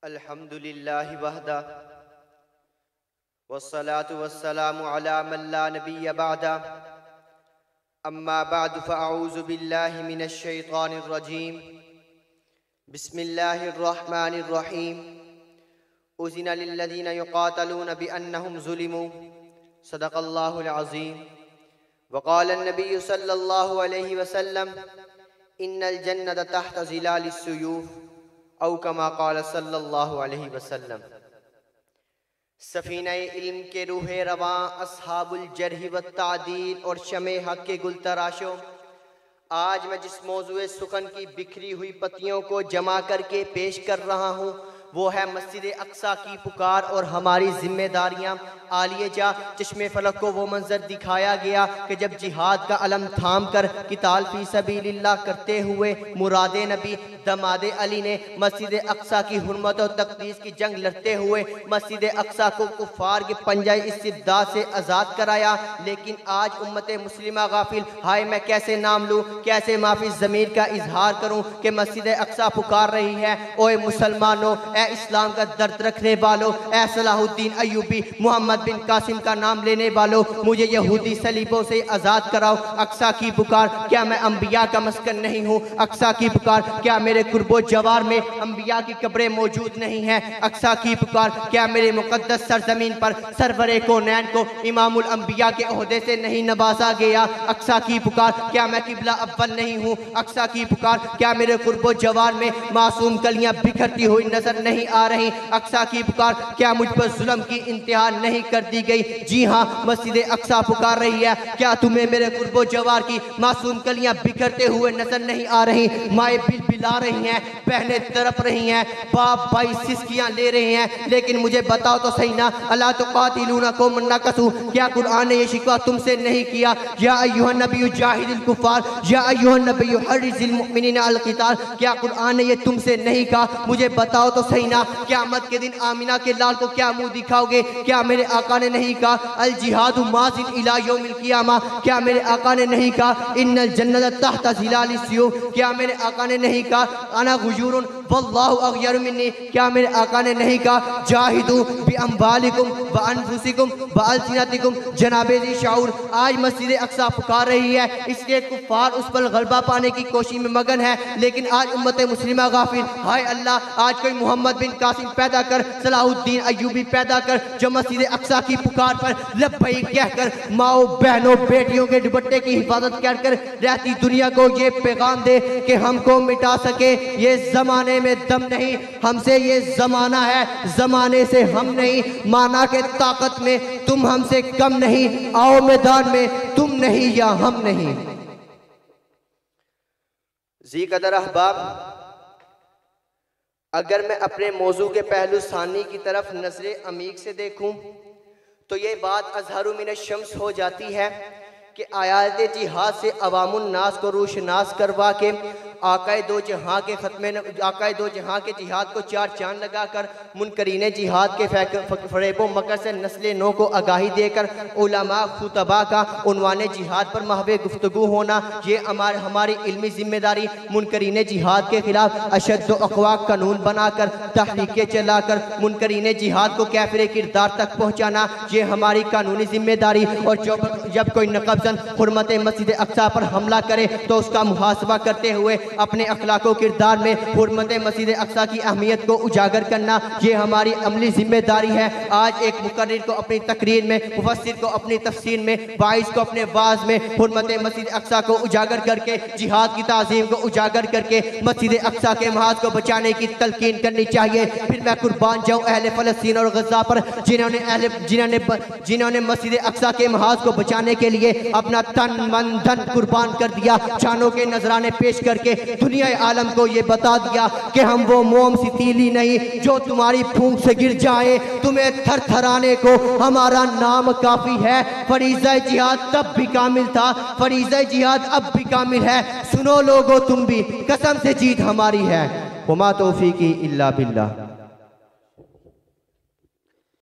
अल्हम्दुलिल्लाहि वहदा वस्सलातु वस्सलामु अला मन ला नबिय्य बअदा अम्मा बअदु फ़अऊज़ु बिल्लाहि मिनश शैतानिर रजीम बिस्मिल्लाहिर रहमानिर रहीम उज़िना लिल्लज़ीना युक़ातलूना बिअन्नहुम ज़ुलिमू सदक़ल्लाहुल अज़ीम वक़ाल अन्नबिय्यु सल्लल्लाहु अलैहि वसल्लम इन्नल जन्नत तहत ज़िलालिस सुयूफ़ औ कमा क़ाल सल्लल्लाहु अलैहि वसल्लम। सफ़ीना इल्म के रूहे रवां अस्हाबुल जर्ह व तादील और शमे हक के गुल तराशों, आज मैं जिस मौज़ूए सुखन की बिखरी हुई पत्तियों को जमा करके पेश कर रहा हूँ वो है मस्जिद अक्सा की पुकार और हमारी जिम्मेदारियाँ। आलिए जा चश्मे फलक को वो मंजर दिखाया गया कि जब जिहाद का अलम थाम कर किताल फी सबीलिल्लाह करते हुए मुरादे नबी दमादे अली ने मस्जिद अक्सा की हुर्मत और तक़दीस की जंग लड़ते हुए मस्जिद अक्सा को कुफ़ार के पंजाए इस्तिबदाद से आज़ाद कराया। लेकिन आज उम्मत मुस्लिमा गाफिल, हाय मैं कैसे नाम लूँ, कैसे माफ़ी ज़मीर का इजहार करूँ कि मस्जिद अक्सा पुकार रही है। ओए मुसलमानों, ए इस्लाम का दर्द रखने वालों, ए सलाहुद्दीन अय्यूबी मोहम्मद बिन कासिम का नाम लेने वालों, मुझे यहूदी सलीबों से आज़ाद कराओ। अक्सा की पुकार, क्या मैं अंबिया का मस्कन नहीं हूँ? अक्सा की पुकार, क्या मेरे कुर्बो जवार में अंबिया की कब्रें मौजूद नहीं हैं? अक्सा की पुकार, क्या मेरे मुकद्दस सरजमीन पर सरवरे कौनैन को इमामुल अंबिया के ओहदे से नहीं नवाजा गया? अक्सा की पुकार, क्या मैं किबला अव्वल नहीं हूँ? अक्सा की पुकार, क्या मेरे कुर्बो जवार में मासूम कलियां बिखरती हुई नजर नहीं आ रही? अक्सा की पुकार, क्या मुझ पर जुल्म की इंतहा नहीं कर दी गई? जी हाँ, मस्जिद अक्सा पुकार रही है। क्या तुम्हें मेरे कुर्बो जवार की मासूम कलियां बिखरते हुए नजर नहीं आ रही? माए बिलबिला रही हैं, बहनें तड़प रही हैं, बाप भाई सिसकियां ले रहे हैं। लेकिन मुझे बताओ तो सही ना, अला तुक़ातिलूना क़ौमन नकसू, क्या कुरान ने ये शिकवा तुमसे नहीं किया? या अय्युहन नबिय्यु जाहिदिल कुफ़ार, या अय्युहन नबिय्यु हर्रिज़िल मुमिनीना अल क़िताल, क्या कुरान ने ये तुमसे नहीं कहा? मुझे बताओ तो सही ना, क़यामत के दिन आमिना के लाल को क्या मुंह दिखाओगे? क्या मेरे आका ने नहीं कहा अल जिहादु माज़िन इला यौमिल क़ियामा? क्या मेरे आका ने नहीं कहा इन्नल जन्नत तहत ज़िलालिस सुयूफ़? क्या मेरे आका ने नहीं कहा अना गुजूरुन वल्लाहु अग़यरु मिन्नी? क्या मेरे आका ने नहीं कहा जाहिदू बि अम्वालिकुम व अनफुसिकुम व अलसिनतिकुम? जनाबे ज़ी शाऊर, आज मस्जिद अक्सा पुकार रही है, इसलिए कुफ़ार उस पर गलबा पाने की कोशिश में मगन है। लेकिन आज उम्मत मुस्लिमा गाफिल, हाय अल्लाह, आज कोई मोहम्मद बिन कासिम पैदा कर, सलाहुद्दीन अय्यूबी पैदा कर, जो मस्जिद अक्सा की पुकार पर लब्बैक कहकर माओ बहनों बेटियों के दुपट्टे की हिफाजत कर रहती दुनिया को ये पैगाम दे कि हमको मिटा सके ये जमाने में दम नहीं, हमसे ये जमाना है, जमाने से हम नहीं। माना के ताकत में तुम हमसे कम नहीं, आओ मैदान में तुम नहीं या हम नहीं। जी कदर अहबाब, अगर मैं अपने मौजू के पहलू सानी की तरफ नजरे अमीक से देखूं तो ये बात अज़हरु मिनश शम्स हो जाती है कि आयात जिहाद से अवामुन नास को रोशनास करवा के आकाए दो जहां के जिहाद को चार चांद लगाकर मुनकरीने जिहाद के फरेबो मकर से नस्ल नो को आगाही देकर उलमा खुतबा का उन्वाने जिहाद पर महवे गुफ्तगू होना, ये हमारी इल्मी जिम्मेदारी। मुनकरीने जिहाद के खिलाफ अशद अक़वा कानून बनाकर तहरीकें चलाकर मुनकरीने जिहाद को कैफिर किरदार तक पहुँचाना, ये हमारी कानूनी जिम्मेदारी। और जब कोई नक़ब्ज़न हुर्मत मस्जिद अक्सा पर हमला करे तो उसका मुहासबा करते हुए अपने अखलाको किरदार में हुर्मत मस्जिद अक्सा की अहमियत को उजागर करना, ये हमारी अमली जिम्मेदारी है। आज एक मुकर्रिर को अपनी तकरीर में, मुफस्सिर को अपनी तफसीर में, वाइज को अपने वाज में हुर्मत मस्जिद अक्सा को उजागर करके, जिहाद की ताज़ीम को उजागर करके मस्जिद अक्सा के महाज को बचाने की तलकीन करनी चाहिए। फिर मैं कुर्बान जाऊँ अहले फ़लस्तीन और गज़ा पर, जिन्होंने मस्जिद अक्सा के महाज को बचाने के लिए अपना तन मन धन कुर्बान कर दिया, शानों के नजराने पेश करके दुनिया आलम को ये बता दिया कि हम वो मोम सी तीली नहीं जो तुम्हारी फूंक से गिर जाए, तुम्हें थर थराने को हमारा नाम काफी है। फरीज़ा जिहाद तब भी कामिल था, फरीज़ा जिहाद अब भी कामिल है। सुनो लोगो तुम भी, कसम से जीत हमारी है। वमा तौफीकी इल्ला बिल्लाह।